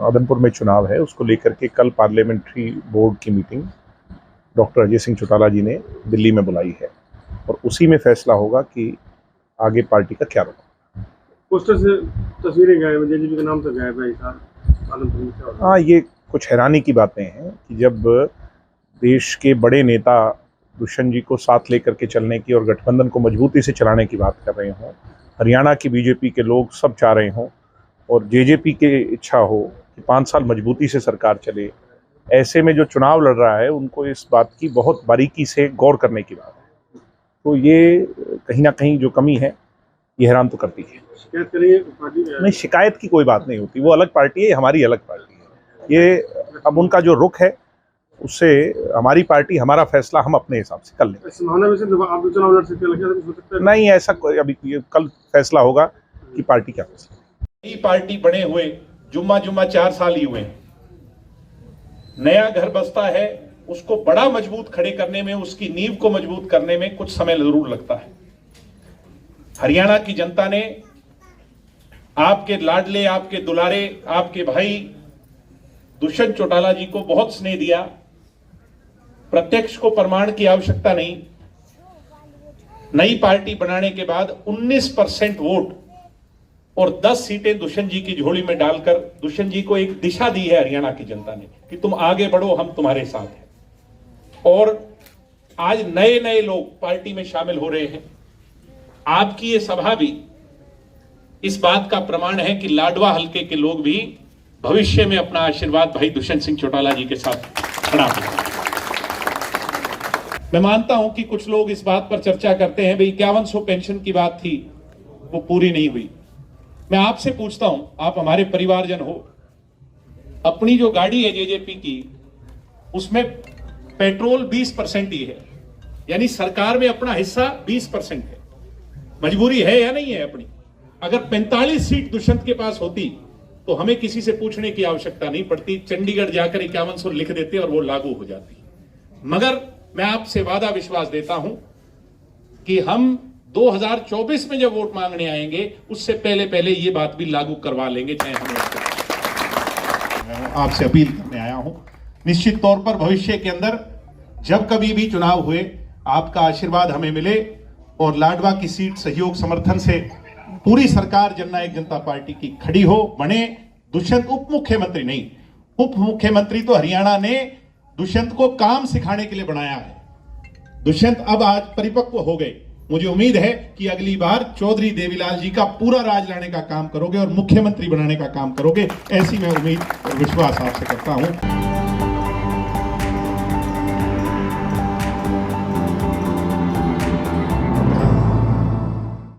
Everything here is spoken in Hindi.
आदमपुर में चुनाव है, उसको लेकर के कल पार्लियामेंट्री बोर्ड की मीटिंग डॉक्टर अजय सिंह चौटाला जी ने दिल्ली में बुलाई है और उसी में फैसला होगा कि आगे पार्टी का क्या होगा। पोस्टर से तस्वीरें गायब है, जेजेपी का नाम तो गायब है आदमपुर में, क्या होगा? हाँ, ये कुछ हैरानी की बातें हैं कि जब देश के बड़े नेता दुष्यंत जी को साथ लेकर के चलने की और गठबंधन को मजबूती से चलाने की बात कर रहे हों, हरियाणा की बीजेपी के लोग सब चाह रहे हों और जेजेपी की इच्छा हो कि 5 साल मजबूती से सरकार चले, ऐसे में जो चुनाव लड़ रहा है उनको इस बात की बहुत बारीकी से गौर करने की बात है। तो ये कहीं ना कहीं जो कमी है ये हैरान तो करती है। शिकायत करेंगे पार्टी में? नहीं, शिकायत की कोई बात नहीं होती, वो अलग पार्टी है, हमारी अलग पार्टी है। ये अब उनका जो रुख है उससे हमारी पार्टी, हमारा फैसला हम अपने हिसाब से कर लेंगे। संभावना वैसे आप भी चुनाव लड़ सकते हैं, लगे हो सकता है? नहीं, ऐसा कोई अभी कल फैसला होगा कि पार्टी क्या फैसला। नई पार्टी बने हुए जुम्मा 4 साल ही हुए, नया घर बसता है, उसको बड़ा मजबूत खड़े करने में, उसकी नींव को मजबूत करने में कुछ समय जरूर लगता है। हरियाणा की जनता ने आपके लाडले, आपके दुलारे, आपके भाई दुष्यंत चौटाला जी को बहुत स्नेह दिया। प्रत्यक्ष को प्रमाण की आवश्यकता नहीं। नई पार्टी बनाने के बाद 19% वोट और 10 सीटें दुष्यंत जी की झोली में डालकर दुष्यंत जी को एक दिशा दी है हरियाणा की जनता ने कि तुम आगे बढ़ो, हम तुम्हारे साथ हैं। और आज नए नए लोग पार्टी में शामिल हो रहे हैं। आपकी ये सभा भी इस बात का प्रमाण है कि लाडवा हलके के लोग भी भविष्य में अपना आशीर्वाद भाई दुष्यंत सिंह चौटाला जी के साथ खड़ा होंगे। मैं मानता हूं कि कुछ लोग इस बात पर चर्चा करते हैं, भाई 5100 पेंशन की बात थी, वो पूरी नहीं हुई। मैं आपसे पूछता हूं, आप हमारे परिवारजन हो, अपनी जो गाड़ी है जेजेपी की, उसमें पेट्रोल 20% ही है, यानी सरकार में अपना हिस्सा 20% है। मजबूरी है या नहीं है अपनी? अगर 45 सीट दुष्यंत के पास होती तो हमें किसी से पूछने की आवश्यकता नहीं पड़ती, चंडीगढ़ जाकर 5100 लिख देते और वो लागू हो जाती। मगर मैं आपसे वादा विश्वास देता हूं कि हम 2024 में जब वोट मांगने आएंगे उससे पहले ये बात भी लागू करवा लेंगे, चाहे हम आपसे अपील करने आया हूं। निश्चित तौर पर भविष्य के अंदर जब कभी भी चुनाव हुए आपका आशीर्वाद हमें मिले और लाडवा की सीट सहयोग समर्थन से पूरी सरकार जननायक जनता पार्टी की खड़ी हो, बने। दुष्यंत उप मुख्यमंत्री नहीं, उप मुख्यमंत्री तो हरियाणा ने दुष्यंत को काम सिखाने के लिए बनाया है। दुष्यंत अब आज परिपक्व हो गए। मुझे उम्मीद है कि अगली बार चौधरी देवीलाल जी का पूरा राज लाने का काम करोगे और मुख्यमंत्री बनाने का काम करोगे, ऐसी मैं उम्मीद और विश्वास आपसे करता हूं।